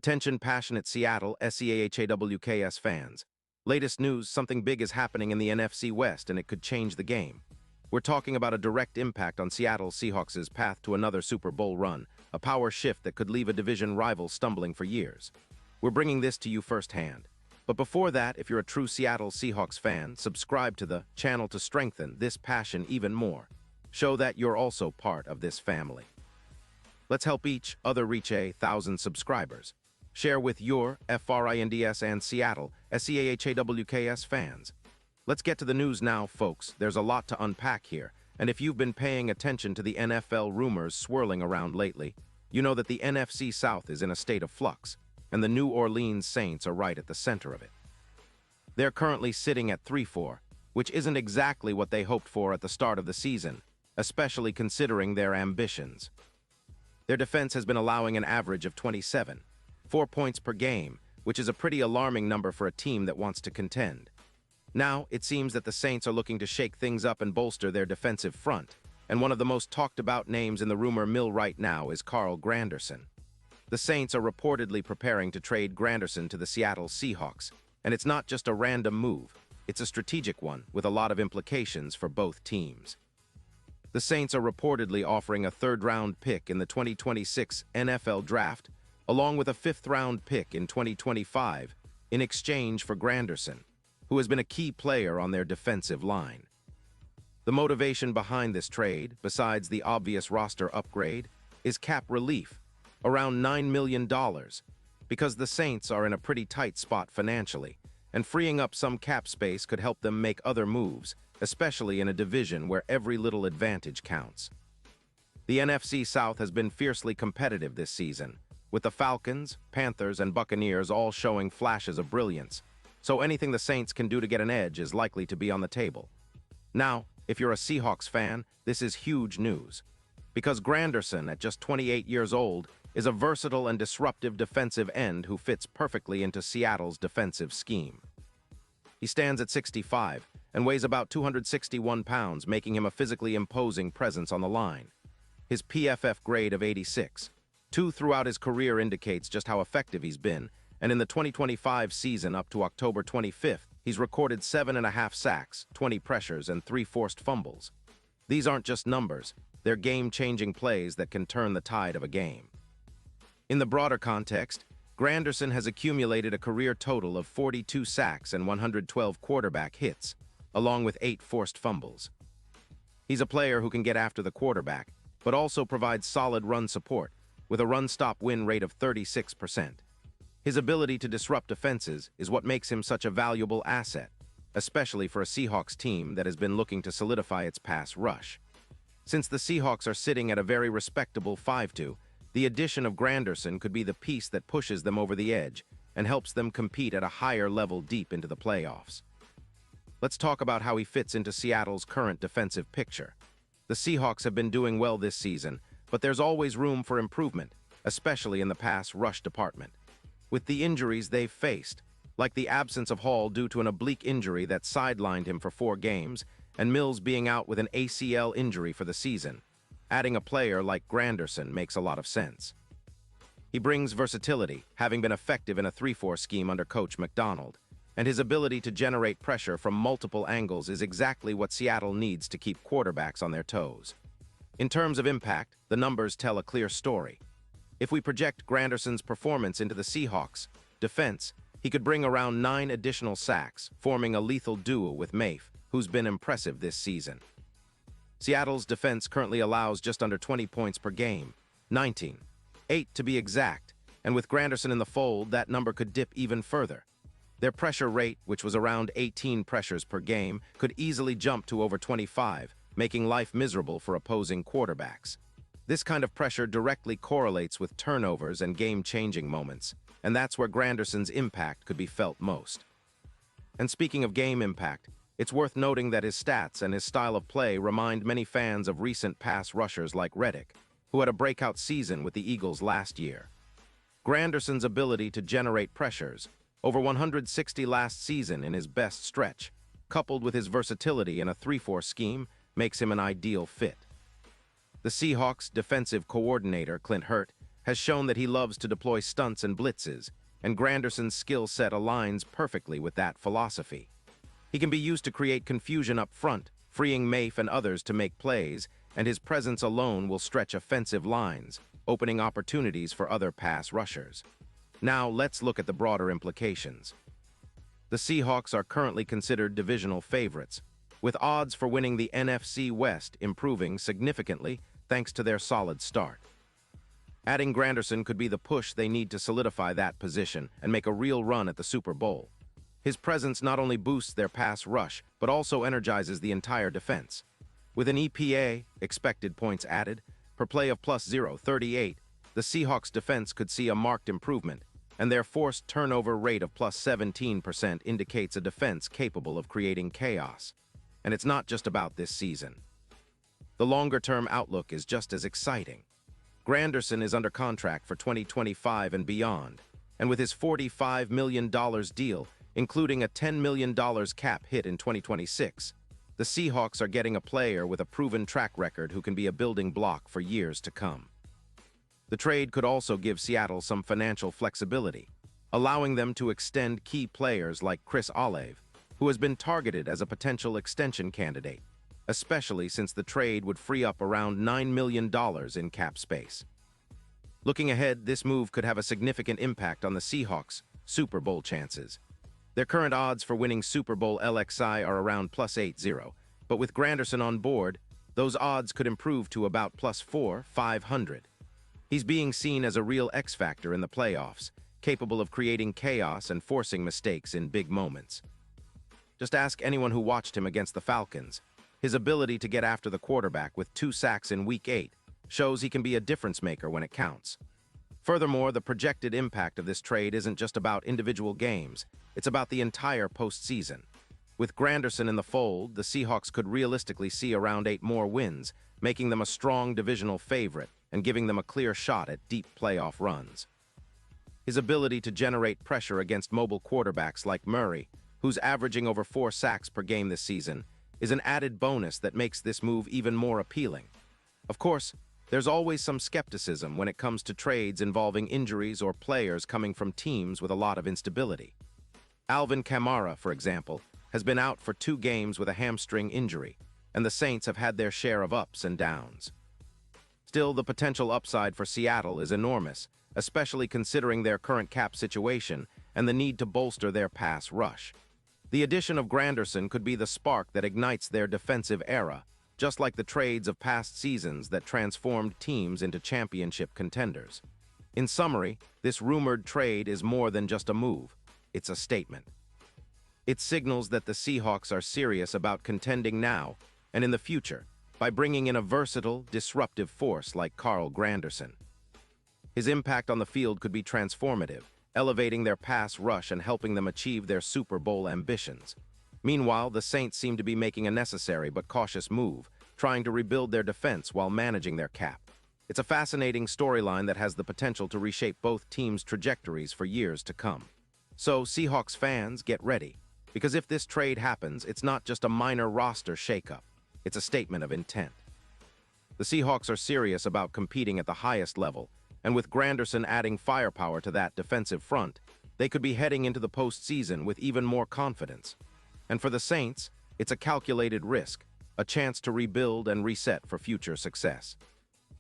Attention passionate Seattle SCHNEIDER fans. Latest news, something big is happening in the NFC West and it could change the game. We're talking about a direct impact on Seattle Seahawks' path to another Super Bowl run, a power shift that could leave a division rival stumbling for years. We're bringing this to you firsthand. But before that, if you're a true Seattle Seahawks fan, subscribe to the channel to strengthen this passion even more. Show that you're also part of this family. Let's help each other reach 1,000 subscribers. Share with your FRINDS and Seattle SCHNEIDER fans. Let's get to the news now, folks. There's a lot to unpack here, and if you've been paying attention to the NFL rumors swirling around lately, you know that the NFC South is in a state of flux, and the New Orleans Saints are right at the center of it. They're currently sitting at 3-4, which isn't exactly what they hoped for at the start of the season, especially considering their ambitions. Their defense has been allowing an average of 27, 4 points per game, which is a pretty alarming number for a team that wants to contend. Now, it seems that the Saints are looking to shake things up and bolster their defensive front, and one of the most talked-about names in the rumor mill right now is Carl Granderson. The Saints are reportedly preparing to trade Granderson to the Seattle Seahawks, and it's not just a random move, it's a strategic one with a lot of implications for both teams. The Saints are reportedly offering a third-round pick in the 2026 NFL Draft, along with a fifth-round pick in 2025, in exchange for Granderson, who has been a key player on their defensive line. The motivation behind this trade, besides the obvious roster upgrade, is cap relief, around $9 million, because the Saints are in a pretty tight spot financially, and freeing up some cap space could help them make other moves, especially in a division where every little advantage counts. The NFC South has been fiercely competitive this season, with the Falcons, Panthers, and Buccaneers all showing flashes of brilliance, so anything the Saints can do to get an edge is likely to be on the table. Now, if you're a Seahawks fan, this is huge news, because Granderson, at just 28 years old, is a versatile and disruptive defensive end who fits perfectly into Seattle's defensive scheme. He stands at 6'5" and weighs about 261 pounds, making him a physically imposing presence on the line. His PFF grade of 86, 2 throughout his career, indicates just how effective he's been, and in the 2025 season up to October 25th, he's recorded 7.5 sacks, 20 pressures, and 3 forced fumbles. These aren't just numbers, they're game-changing plays that can turn the tide of a game. In the broader context, Granderson has accumulated a career total of 42 sacks and 112 quarterback hits, along with 8 forced fumbles. He's a player who can get after the quarterback, but also provides solid run support, with a run-stop win rate of 36%. His ability to disrupt defenses is what makes him such a valuable asset, especially for a Seahawks team that has been looking to solidify its pass rush. Since the Seahawks are sitting at a very respectable 5-2, the addition of Granderson could be the piece that pushes them over the edge and helps them compete at a higher level deep into the playoffs. Let's talk about how he fits into Seattle's current defensive picture. The Seahawks have been doing well this season, but there's always room for improvement, especially in the pass rush department. With the injuries they've faced, like the absence of Hall due to an oblique injury that sidelined him for 4 games, and Mills being out with an ACL injury for the season, adding a player like Granderson makes a lot of sense. He brings versatility, having been effective in a 3-4 scheme under Coach McDonald, and his ability to generate pressure from multiple angles is exactly what Seattle needs to keep quarterbacks on their toes. In terms of impact, the numbers tell a clear story. If we project Granderson's performance into the Seahawks' defense, he could bring around 9 additional sacks, forming a lethal duo with Mafe, who's been impressive this season. Seattle's defense currently allows just under 20 points per game, 19, 8 to be exact, and with Granderson in the fold, that number could dip even further. Their pressure rate, which was around 18 pressures per game, could easily jump to over 25, making life miserable for opposing quarterbacks. This kind of pressure directly correlates with turnovers and game-changing moments, and that's where Granderson's impact could be felt most. And speaking of game impact, it's worth noting that his stats and his style of play remind many fans of recent pass rushers like Reddick, who had a breakout season with the Eagles last year. Granderson's ability to generate pressures, over 160 last season in his best stretch, coupled with his versatility in a 3-4 scheme, makes him an ideal fit. The Seahawks' defensive coordinator, Clint Hurt, has shown that he loves to deploy stunts and blitzes, and Granderson's skill set aligns perfectly with that philosophy. He can be used to create confusion up front, freeing Mafe and others to make plays, and his presence alone will stretch offensive lines, opening opportunities for other pass rushers. Now, let's look at the broader implications. The Seahawks are currently considered divisional favorites, with odds for winning the NFC West improving significantly thanks to their solid start. Adding Granderson could be the push they need to solidify that position and make a real run at the Super Bowl. His presence not only boosts their pass rush, but also energizes the entire defense. With an EPA, expected points added, per play of plus 0.38, the Seahawks defense could see a marked improvement, and their forced turnover rate of plus 17% indicates a defense capable of creating chaos. And it's not just about this season. The longer-term outlook is just as exciting. Granderson is under contract for 2025 and beyond, and with his $45 million deal, including a $10 million cap hit in 2026, the Seahawks are getting a player with a proven track record who can be a building block for years to come. The trade could also give Seattle some financial flexibility, allowing them to extend key players like Chris Olave, who has been targeted as a potential extension candidate, especially since the trade would free up around $9 million in cap space. Looking ahead, this move could have a significant impact on the Seahawks' Super Bowl chances. Their current odds for winning Super Bowl LXI are around plus 80, but with Granderson on board, those odds could improve to about plus 500. He's being seen as a real X-factor in the playoffs, capable of creating chaos and forcing mistakes in big moments. Just ask anyone who watched him against the Falcons. His ability to get after the quarterback with 2 sacks in Week 8 shows he can be a difference-maker when it counts. Furthermore, the projected impact of this trade isn't just about individual games, it's about the entire postseason. With Granderson in the fold, the Seahawks could realistically see around 8 more wins, making them a strong divisional favorite and giving them a clear shot at deep playoff runs. His ability to generate pressure against mobile quarterbacks like Murray, who's averaging over 4 sacks per game this season, is an added bonus that makes this move even more appealing. Of course, there's always some skepticism when it comes to trades involving injuries or players coming from teams with a lot of instability. Alvin Kamara, for example, has been out for 2 games with a hamstring injury, and the Saints have had their share of ups and downs. Still, the potential upside for Seattle is enormous, especially considering their current cap situation and the need to bolster their pass rush. The addition of Granderson could be the spark that ignites their defensive era, just like the trades of past seasons that transformed teams into championship contenders. In summary, this rumored trade is more than just a move, it's a statement. It signals that the Seahawks are serious about contending now and in the future by bringing in a versatile, disruptive force like Carl Granderson. His impact on the field could be transformative, elevating their pass rush and helping them achieve their Super Bowl ambitions. Meanwhile, the Saints seem to be making a necessary but cautious move, trying to rebuild their defense while managing their cap. It's a fascinating storyline that has the potential to reshape both teams' trajectories for years to come. So, Seahawks fans, get ready, because if this trade happens, it's not just a minor roster shakeup, it's a statement of intent. The Seahawks are serious about competing at the highest level, and with Granderson adding firepower to that defensive front, they could be heading into the postseason with even more confidence. And for the Saints, it's a calculated risk, a chance to rebuild and reset for future success.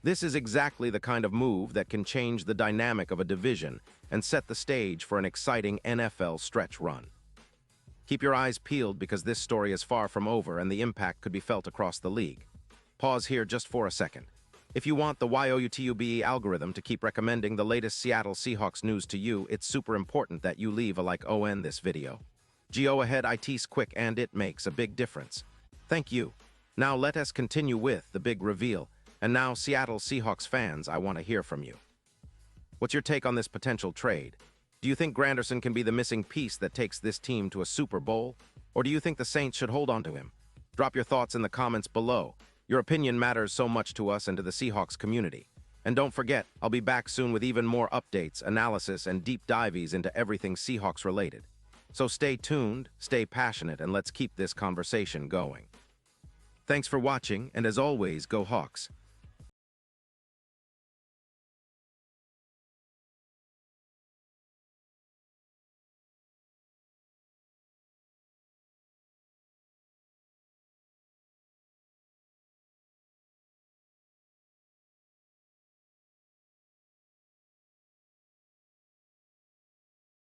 This is exactly the kind of move that can change the dynamic of a division and set the stage for an exciting NFL stretch run. Keep your eyes peeled because this story is far from over and the impact could be felt across the league. Pause here just for a second. If you want the YOUTUBE algorithm to keep recommending the latest Seattle Seahawks news to you, it's super important that you leave a like on this video. Go ahead, it's quick and it makes a big difference. Thank you. Now let us continue with the big reveal. And now, Seattle Seahawks fans, I want to hear from you. What's your take on this potential trade? Do you think Granderson can be the missing piece that takes this team to a Super Bowl? Or do you think the Saints should hold on to him? Drop your thoughts in the comments below. Your opinion matters so much to us and to the Seahawks community. And don't forget, I'll be back soon with even more updates, analysis, and deep dives into everything Seahawks related. So stay tuned, stay passionate, and let's keep this conversation going. Thanks for watching, and as always, go Hawks.